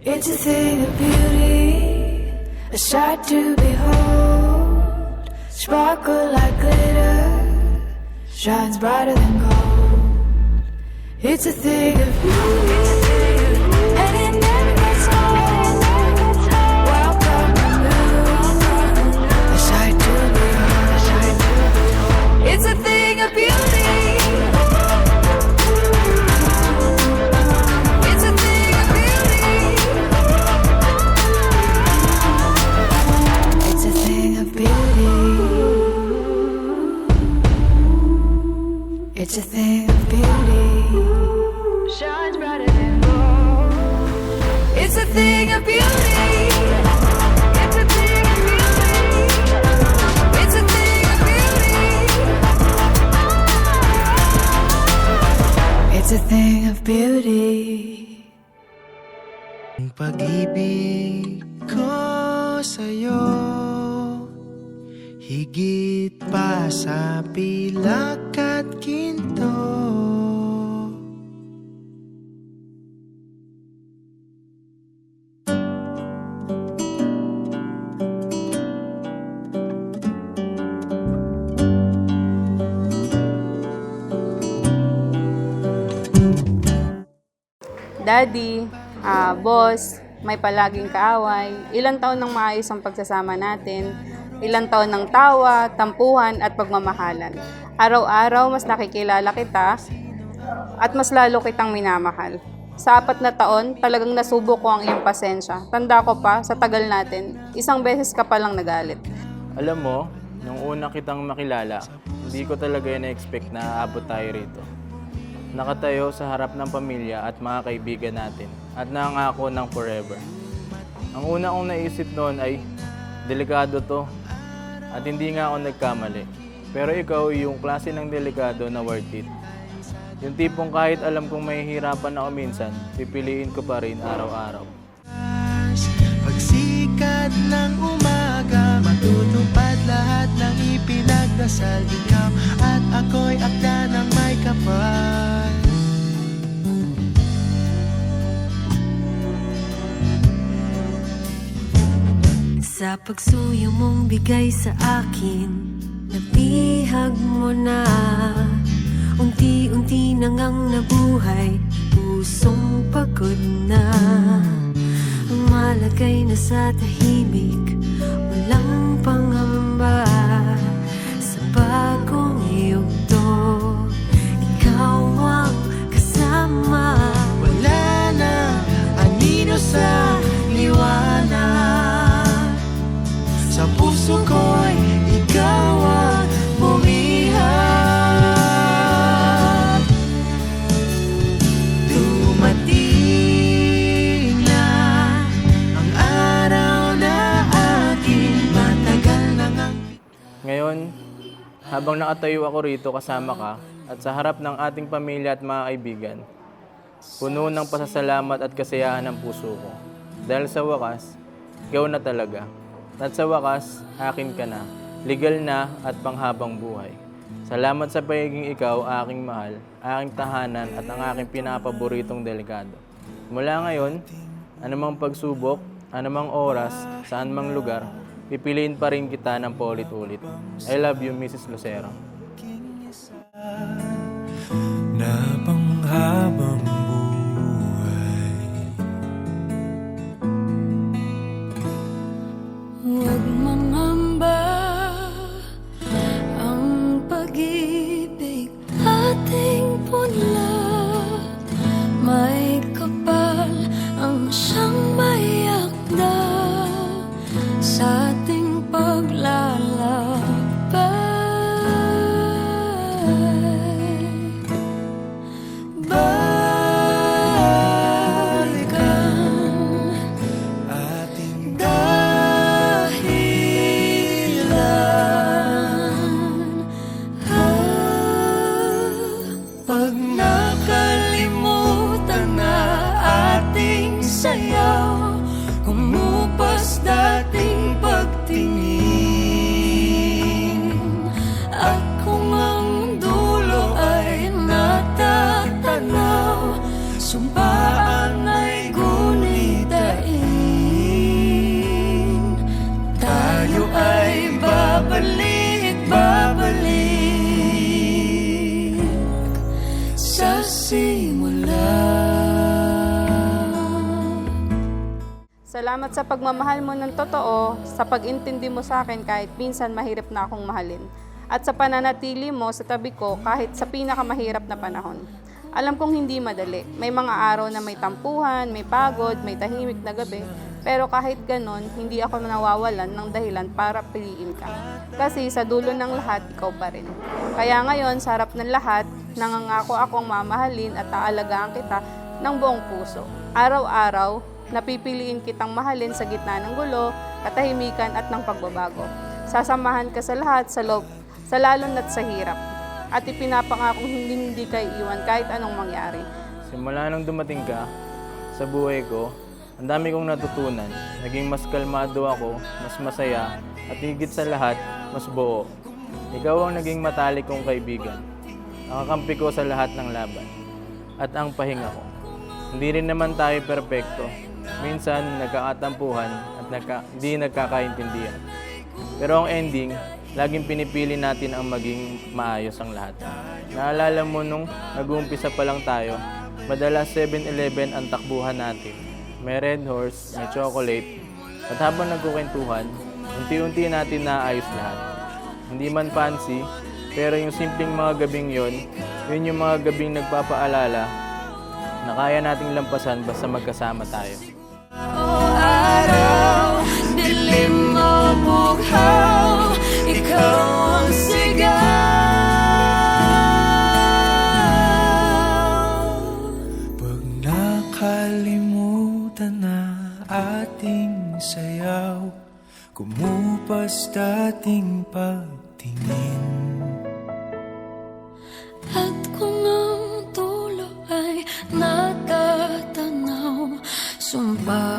It's a thing of beauty, a sight to behold. Sparkle like glitter, shines brighter than gold. It's a thing of beauty, and it never gets old. Welcome to moon, a sight to behold. It's a thing of beauty. It's a thing of beauty, shines brighter than gold. It's a thing of beauty. It's a thing of beauty. It's a thing of beauty. It's a thing of beauty. Ang pag-ibig ko sa'yo, higit pa sa pilak at ginto. Daddy, boss, may palaging kaaway, ilang taon ng maayos ang pagsasama natin, ilang taon ng tawa, tampuhan at pagmamahalan. Araw-araw mas nakikilala kita at mas lalo kitang minamahal. Sa 4 na taon, talagang nasubok ko ang iyong pasensya. Tanda ko pa, sa tagal natin, isang beses ka palang nagalit. Alam mo, nung una kitang makilala, hindi ko talaga na-expect na aabot tayo rito. Nakatayo sa harap ng pamilya at mga kaibigan natin at nangako ng forever. Ang una kong naisip noon ay, delikado to at hindi nga ako nagkamali. Pero ikaw yung klase ng delikado na worth it. Yung tipong kahit alam kong mahihirapan ako minsan, pipiliin ko pa rin araw-araw. Pagsikat ng umaga, matutupad lahat ng ipinagdasal. Ikaw at ako'y akda ng may kapal. Sa pagsuyo mong bigay sa akin, nabihag mo na. Unti-unti nang ang nabuhay, pusong pagod na. Malagay na sa tahimik, walang pangamba. Sa bagong yugto, ikaw ang kasama. Wala na anino sa liwanag. Sa puso ko'y ikaw ang bumihag. Dumating na ang araw na aking matagal na ngang... Ngayon, habang nakatayo ako rito kasama ka at sa harap ng ating pamilya at mga kaibigan, puno ng pasasalamat at kasiyahan ng puso ko. Dahil sa wakas, ikaw na talaga. At sa wakas, akin ka na, legal na at panghabang buhay. Salamat sa pagiging ikaw, aking mahal, aking tahanan at ang aking pinapaboritong delikado. Mula ngayon, anumang pagsubok, anumang oras, saan mang lugar, pipiliin pa rin kita ng paulit-ulit. I love you, Mrs. Lucero. Na panghabang Huwag mangamba, ang pag-ibig ating punla. May kapal ang siyang mayakda sa ating paglalakbay. babalik sa simula. Salamat sa pagmamahal mo ng totoo, sa pag-intindi mo sa akin kahit minsan mahirap na akong mahalin, at sa pananatili mo sa tabi ko kahit sa pinakamahirap na panahon. Alam kong hindi madali. May mga araw na may tampuhan, may pagod, may tahimik na gabi, pero kahit ganon, hindi ako nawawalan ng dahilan para piliin ka. Kasi sa dulo ng lahat, ikaw pa rin. Kaya ngayon, sa harap ng lahat, nangangako akong mamahalin at aalagaan kita ng buong puso. Araw-araw, napipiliin kitang mahalin sa gitna ng gulo, katahimikan at ng pagbabago. Sasamahan ka sa lahat, sa loob, sa lalong at sa hirap. At ipinapangakong hindi ka iiwan kahit anong mangyari. Simula nung dumating ka sa buhay ko, ang dami kong natutunan. Naging mas kalmado ako, mas masaya, at higit sa lahat, mas buo. Ikaw ang naging matalik kong kaibigan. Ang kakampi ko sa lahat ng laban. At ang pahinga ko. Hindi rin naman tayo perpekto. Minsan, nagkakatampuhan at hindi nagkakaintindihan. Pero ang ending, laging pinipili natin ang maging maayos ang lahat. Naalala mo nung nag-uumpisa pa lang tayo, madalas 7-Eleven ang takbuhan natin. May Red Horse, may chocolate, at habang nagkukwentuhan, unti-unti natin naayos lahat. Hindi man fancy, pero yung simpleng mga gabing yun yung mga gabing nagpapaalala na kaya nating lampasan basta magkasama tayo. Araw, dilim mo bughaw, ikaw ang sigaw. Pag nakalimutan na ating sayaw, kumupas dating pagtingin. At kung ang dulo ay natatanaw, sumpa